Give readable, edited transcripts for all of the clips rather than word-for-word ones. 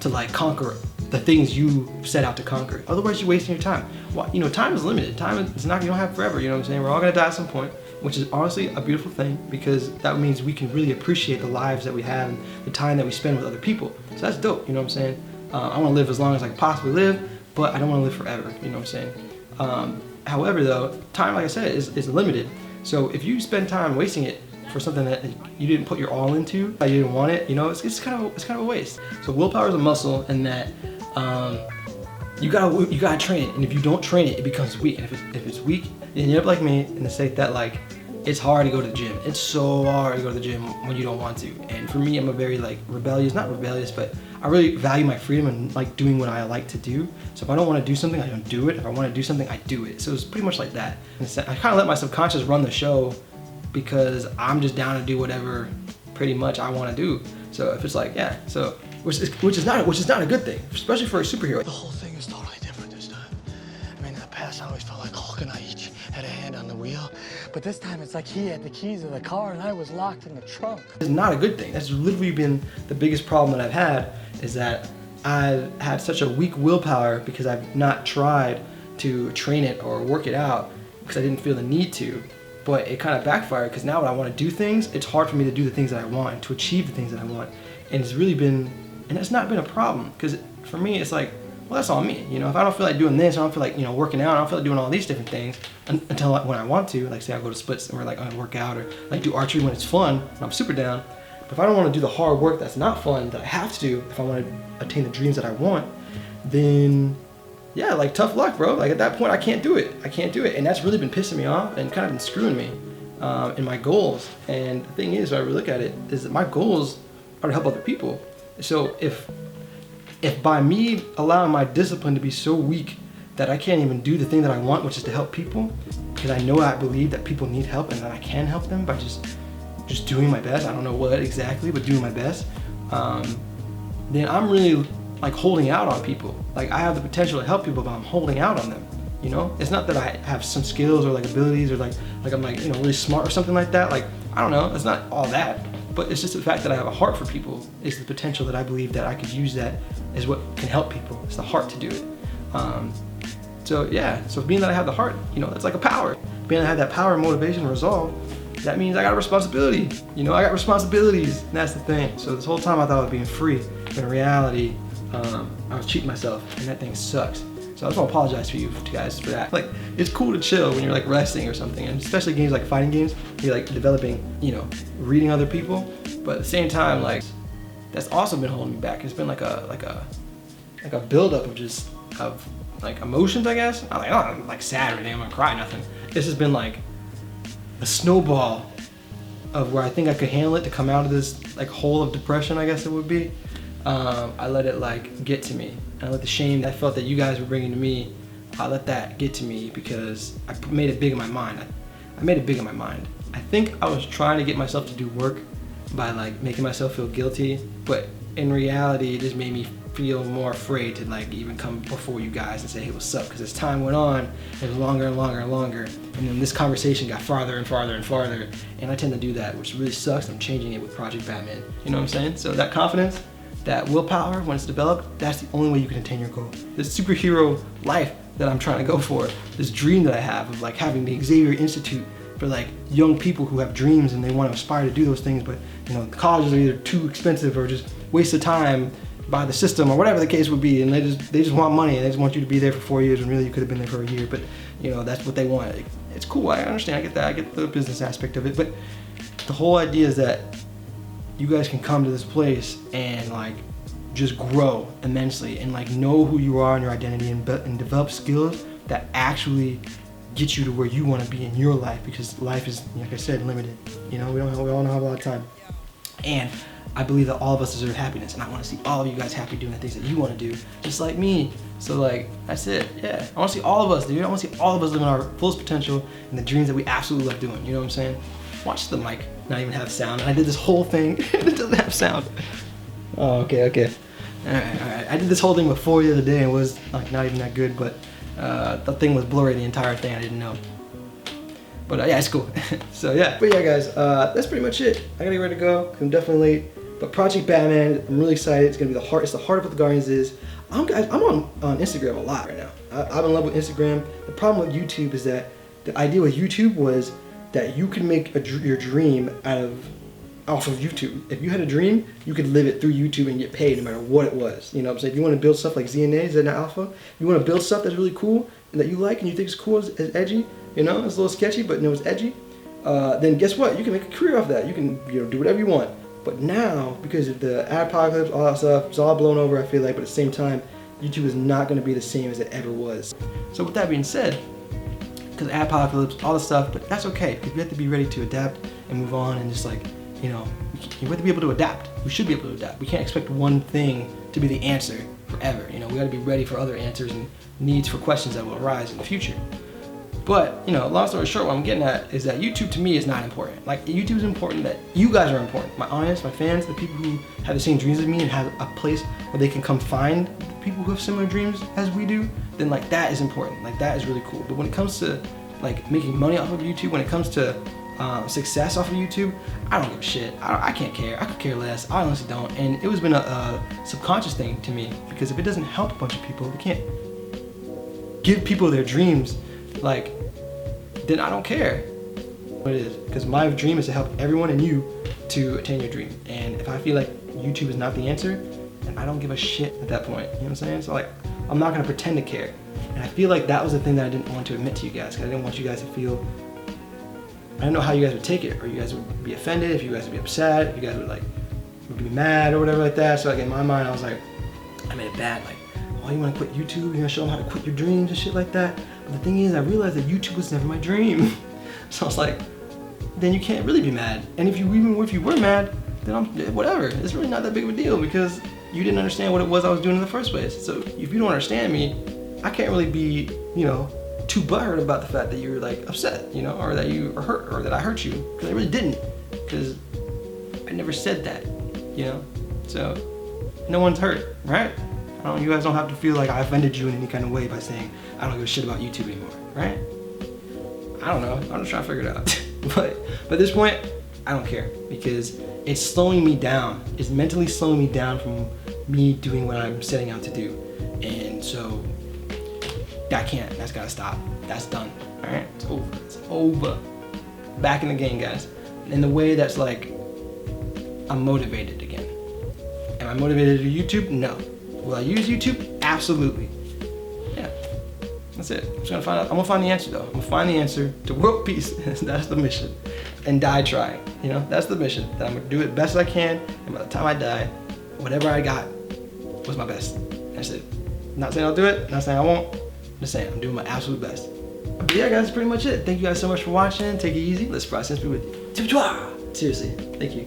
to like conquer the things you set out to conquer. Otherwise, you're wasting your time. Well, you know, time is limited. Time is not, you don't have forever, you know what I'm saying? We're all gonna die at some point, which is honestly a beautiful thing, because that means we can really appreciate the lives that we have and the time that we spend with other people. So that's dope, you know what I'm saying? I wanna live as long as I can possibly live, but I don't wanna live forever, you know what I'm saying? However though, time, like I said, is limited. So if you spend time wasting it for something that you didn't put your all into, that you didn't want it, you know, it's kind of a waste. So willpower is a muscle, in that you gotta train it, and if you don't train it, it becomes weak. And if it's weak, then you end up like me, in the sake that like it's hard to go to the gym. It's so hard to go to the gym when you don't want to. And for me, I'm a very like rebellious, not rebellious, but I really value my freedom and like doing what I like to do. So if I don't want to do something, I don't do it. If I want to do something, I do it. So it's pretty much like that. I kind of let my subconscious run the show, because I'm just down to do whatever pretty much I want to do. So if it's like, yeah, so which is not a good thing, especially for a superhero. The whole thing is totally different this time. I mean, in the past, I always felt like Hulk and I each had a hand on the wheel, but this time it's like he had the keys of the car and I was locked in the trunk. It's not a good thing. That's literally been the biggest problem that I've had, is that I've had such a weak willpower because I've not tried to train it or work it out, because I didn't feel the need to. But it kind of backfired, because now when I want to do things, it's hard for me to do the things that I want, to achieve the things that I want. And it's really been, and it's not been a problem, because for me it's like, well, that's all me. You know, if I don't feel like doing this, I don't feel like, you know, working out, I don't feel like doing all these different things until when I want to, like say I go to splits or like I work out, or like do archery when it's fun and I'm super down. But if I don't want to do the hard work that's not fun, that I have to do if I want to attain the dreams that I want, then yeah, like tough luck, bro. Like at that point, I can't do it. I can't do it. And that's really been pissing me off and kind of been screwing me in my goals. And the thing is, when I really look at it, is that my goals are to help other people. So if by me allowing my discipline to be so weak that I can't even do the thing that I want, which is to help people, because I believe that people need help and that I can help them by just doing my best. I don't know what exactly, but doing my best. Then I'm really like holding out on people. Like I have the potential to help people, but I'm holding out on them. You know, it's not that I have some skills or like abilities or like I'm like, you know, really smart or something like that. Like, I don't know, it's not all that, but it's just the fact that I have a heart for people. It's the potential that I believe that I could use that is what can help people. It's the heart to do it. So yeah, so being that I have the heart, you know, that's like a power. Being that I have that power, motivation, and resolve, that means I got a responsibility. You know, I got responsibilities, and that's the thing. So this whole time I thought I was being free, but in reality, I was cheating myself, and that thing sucks. So I just want to apologize to you guys for that. Like, it's cool to chill when you're like resting or something, and especially games like fighting games, you're like developing, you know, reading other people. But at the same time, like, that's also been holding me back. It's been like a buildup of like emotions, I guess. I'm like sad or anything, I'm gonna cry, nothing. This has been like a snowball of where I think I could handle it to come out of this like hole of depression, I guess it would be. I let it like get to me. And I let the shame that I felt that you guys were bringing to me, I let that get to me because I made it big in my mind. I made it big in my mind. I think I was trying to get myself to do work by like making myself feel guilty, but in reality, it just made me feel more afraid to like even come before you guys and say, hey, what's up? Because as time went on, it was longer and longer and longer. And then this conversation got farther and farther and farther. And I tend to do that, which really sucks. I'm changing it with Project Batman. You know what I'm saying? So that confidence, that willpower, when it's developed, that's the only way you can attain your goal. This superhero life that I'm trying to go for, this dream that I have of like having the Xavier Institute for like young people who have dreams and they want to aspire to do those things, but you know, the colleges are either too expensive or just waste of time by the system or whatever the case would be, and they just want money and they just want you to be there for 4 years when really you could have been there for a year, but you know, that's what they want. It's cool, I understand, I get that, I get the business aspect of it, but the whole idea is that you guys can come to this place and like just grow immensely and like know who you are and your identity and develop skills that actually get you to where you want to be in your life, because life is, like I said, limited. You know, we all don't have a lot of time. And I believe that all of us deserve happiness, and I want to see all of you guys happy doing the things that you want to do, just like me. So like, that's it, yeah. I want to see all of us, dude. I want to see all of us living our fullest potential and the dreams that we absolutely love doing, you know what I'm saying? Watch the mic not even have sound. I did this whole thing, it doesn't have sound. Oh, okay. All right. I did this whole thing before the other day and it was like not even that good, but the thing was blurry the entire thing, I didn't know. But yeah, it's cool. So yeah, but yeah guys, that's pretty much it. I gotta get ready to go, 'cause I'm definitely late. But Project Batman, I'm really excited. It's gonna be it's the heart of what the Guardians is. I'm on Instagram a lot right now. I'm in love with Instagram. The problem with YouTube is that the idea with YouTube was that you could make your dream off of YouTube. If you had a dream, you could live it through YouTube and get paid no matter what it was. You know what I'm saying? If you want to build stuff like ZNA, Zedna Alpha, you want to build stuff that's really cool and that you like and you think is cool, is edgy, you know, it's a little sketchy, but it's edgy, then guess what? You can make a career off that. You can do whatever you want. But now, because of the apocalypse, all that stuff, it's all blown over, I feel like, but at the same time, YouTube is not going to be the same as it ever was. So with that being said, because apocalypse, all the stuff, but that's okay, because we have to be ready to adapt and move on and just like, you know, we have to be able to adapt. We should be able to adapt. We can't expect one thing to be the answer forever. You know, we got to be ready for other answers and needs for questions that will arise in the future. But, you know, long story short, what I'm getting at is that YouTube to me is not important. Like, YouTube is important, that you guys are important. My audience, my fans, the people who have the same dreams as me and have a place where they can come find people who have similar dreams as we do, then like that is important. Like, that is really cool. But when it comes to like making money off of YouTube, when it comes to success off of YouTube, I don't give a shit. I can't care. I could care less. I honestly don't. And it was been a subconscious thing to me, because if it doesn't help a bunch of people, we can't give people their dreams, like, then I don't care what it is. Because my dream is to help everyone and you to attain your dream. And if I feel like YouTube is not the answer, then I don't give a shit at that point. You know what I'm saying? So like, I'm not gonna pretend to care. And I feel like that was the thing that I didn't want to admit to you guys, because I didn't want you guys to feel, I don't know how you guys would take it, or you guys would be offended, if you guys would be upset, if you guys would be mad or whatever like that. So like in my mind, I was like, I made it bad, like, oh, you wanna quit YouTube? You're gonna show them how to quit your dreams and shit like that? But the thing is, I realized that YouTube was never my dream. So I was like, then you can't really be mad. And if you were mad, then whatever. It's really not that big of a deal, because you didn't understand what it was I was doing in the first place. So if you don't understand me, I can't really be, you know, too butthurt about the fact that you're like upset, you know, or that you are hurt, or that I hurt you, because I really didn't, because I never said that, you know. So no one's hurt, right? You guys don't have to feel like I offended you in any kind of way by saying I don't give a shit about YouTube anymore, right? I don't know. I'm just trying to figure it out. but at this point, I don't care, because it's slowing me down. It's mentally slowing me down from me doing what I'm setting out to do, and so that can't. That's gotta stop. That's done. All right, it's over. It's over. Back in the game, guys. In the way that's like, I'm motivated again. Am I motivated to do YouTube? No. Will I use YouTube? Absolutely. Yeah. That's it. I'm just gonna find out. I'm gonna find the answer though. I'm gonna find the answer to world peace. That's the mission. And die trying. You know, that's the mission. That I'm gonna do it best I can, and by the time I die, whatever I got was my best. That's it. Not saying I'll do it. Not saying I won't. Just saying I'm doing my absolute best. But yeah, guys, that's pretty much it. Thank you guys so much for watching. Take it easy. Let's process me with you. Seriously, thank you.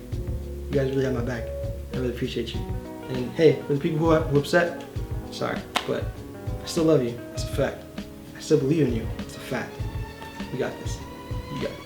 You guys really have my back. I really appreciate you. And hey, for the people who are upset, sorry, but I still love you. That's a fact. I still believe in you. It's a fact. We got this. You got it.